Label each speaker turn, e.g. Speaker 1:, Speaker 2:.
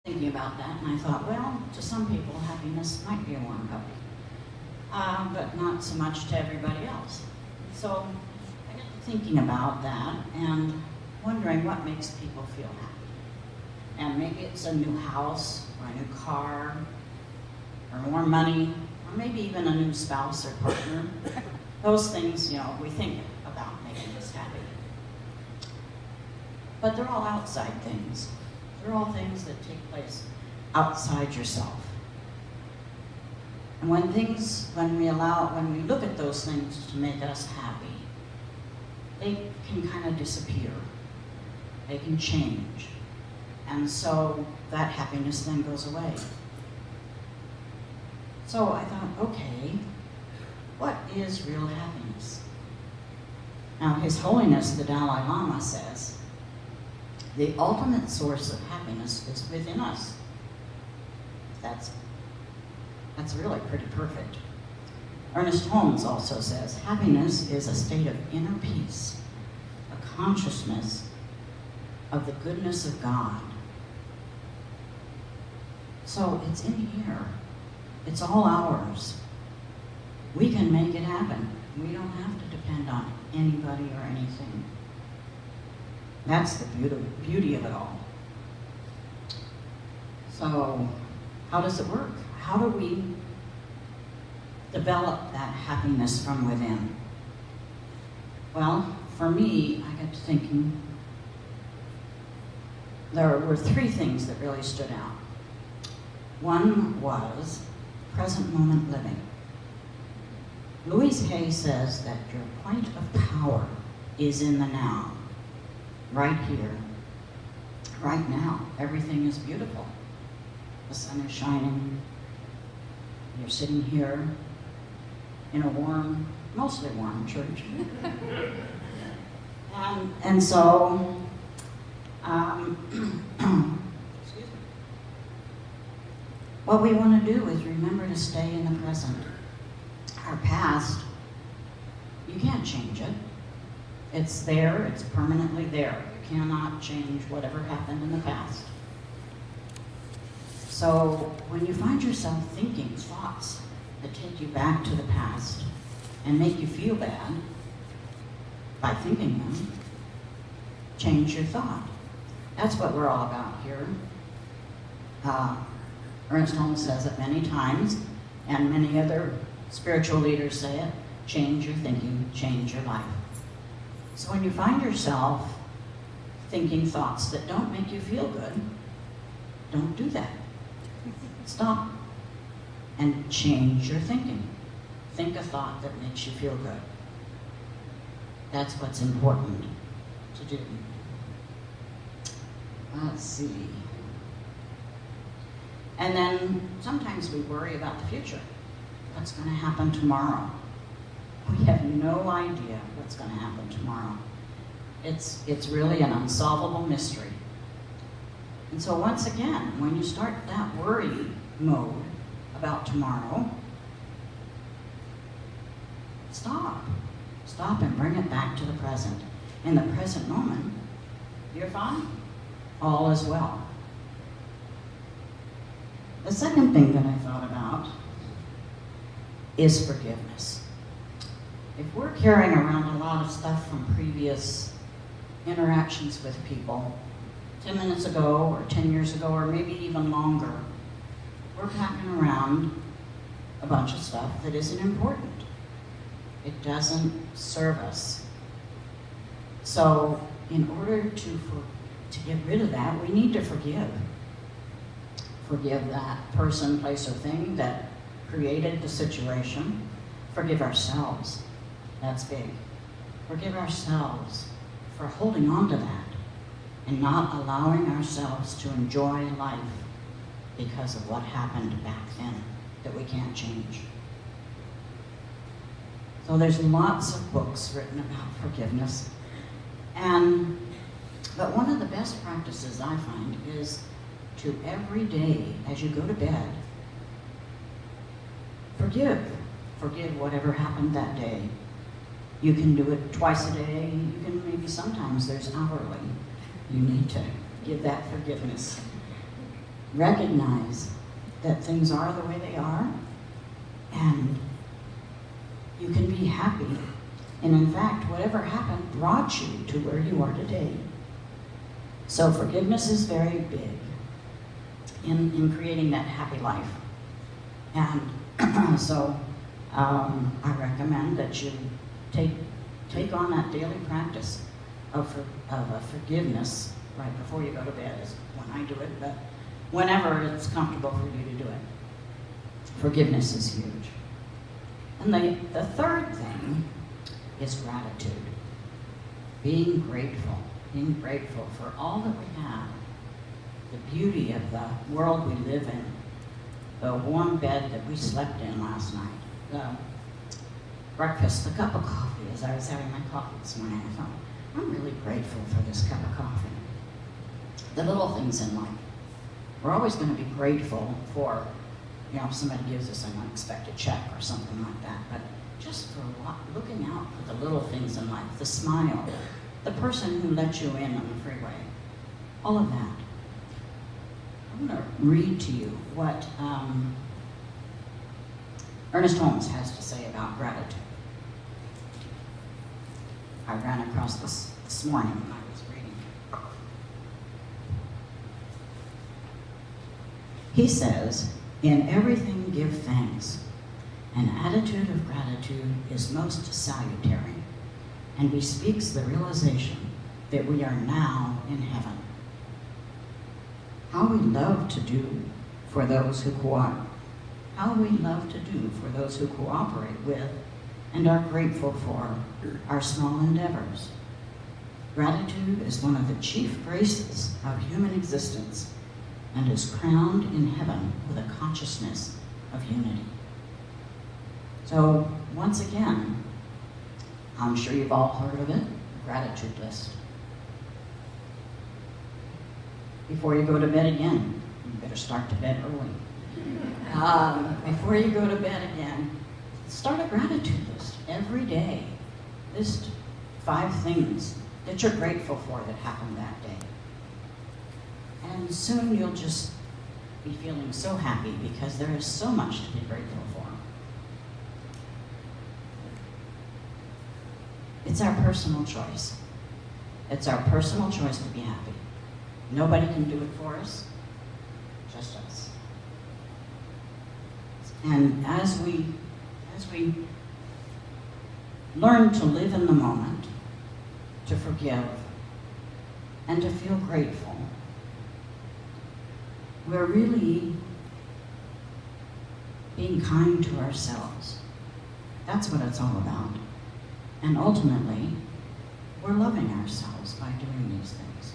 Speaker 1: thinking about that, and I thought, well, to some people, happiness might be a warm puppy, but not so much to everybody else. So I got to thinking about that and wondering what makes people feel happy. And maybe it's a new house, or a new car, or more money, or maybe even a new spouse or partner. Those things, we think about making us happy. But they're all outside things. They're all things that take place outside yourself. And when we look at those things to make us happy, they can kind of disappear. They can change. And so that happiness then goes away. So I thought, okay, what is real happiness? Now, His Holiness the Dalai Lama says, the ultimate source of happiness is within us. That's really pretty perfect. Ernest Holmes also says, happiness is a state of inner peace, a consciousness of the goodness of God. So it's in here. It's all ours. We can make it happen. We don't have to depend on anybody or anything. That's the beauty of it all. So, how does it work? How do we develop that happiness from within? Well, for me, I got to thinking, there were three things that really stood out. One was present moment living. Louise Hay says that your point of power is in the now. Right here, right now. Everything is beautiful. The sun is shining. You're sitting here in a warm, mostly warm church. and so, excuse me. What we want to do is remember to stay in the present. Our past, you can't change it. It's there, it's permanently there. You cannot change whatever happened in the past. So when you find yourself thinking thoughts that take you back to the past and make you feel bad by thinking them, change your thought. That's what we're all about here. Ernest Holmes says it many times, and many other spiritual leaders say it, change your thinking, change your life. So when you find yourself thinking thoughts that don't make you feel good, don't do that. Stop and change your thinking. Think a thought that makes you feel good. That's what's important to do. Let's see. And then sometimes we worry about the future. What's going to happen tomorrow? We have no idea what's going to happen tomorrow. It's really an unsolvable mystery. And so once again, when you start that worry mode about tomorrow, stop. Stop and bring it back to the present. In the present moment, you're fine. All is well. The second thing that I thought about is forgiveness. If we're carrying around a lot of stuff from previous interactions with people, 10 minutes ago or 10 years ago or maybe even longer, we're packing around a bunch of stuff that isn't important. It doesn't serve us. So in order to get rid of that, we need to forgive. Forgive that person, place, or thing that created the situation. Forgive ourselves. That's big. Forgive ourselves for holding on to that and not allowing ourselves to enjoy life because of what happened back then that we can't change. So there's lots of books written about forgiveness. But one of the best practices I find is to every day as you go to bed, forgive. Forgive whatever happened that day. You can do it twice a day. You can maybe sometimes there's hourly. You need to give that forgiveness. recognize that things are the way they are, and you can be happy. And in fact, whatever happened brought you to where you are today. So forgiveness is very big in creating that happy life. And so I recommend that you take on that daily practice of forgiveness right before you go to bed is when I do it, but whenever it's comfortable for you to do it. Forgiveness is huge. And the third thing is gratitude. Being grateful for all that we have, the beauty of the world we live in, the warm bed that we slept in last night, the breakfast, the cup of coffee. As I was having my coffee this morning, I thought, I'm really grateful for this cup of coffee. The little things in life. We're always going to be grateful for, if somebody gives us an unexpected check or something like that, but just for looking out for the little things in life, the smile, the person who let you in on the freeway, all of that. I'm going to read to you what Ernest Holmes has to say about gratitude. I ran across this morning when I was reading. He says, "In everything give thanks. An attitude of gratitude is most salutary and bespeaks the realization that we are now in heaven. How we love to do for those who cooperate with and are grateful for our small endeavors. Gratitude is one of the chief graces of human existence and is crowned in heaven with a consciousness of unity." So, once again, I'm sure you've all heard of it, the gratitude list. Before you go to bed again, you better start to bed early. Before you go to bed again, start a gratitude list every day. List 5 things that you're grateful for that happened that day. And soon you'll just be feeling so happy because there is so much to be grateful for. It's our personal choice. It's our personal choice to be happy. Nobody can do it for us, just us. And as we learn to live in the moment, to forgive, and to feel grateful, we're really being kind to ourselves. That's what it's all about. And ultimately, we're loving ourselves by doing these things.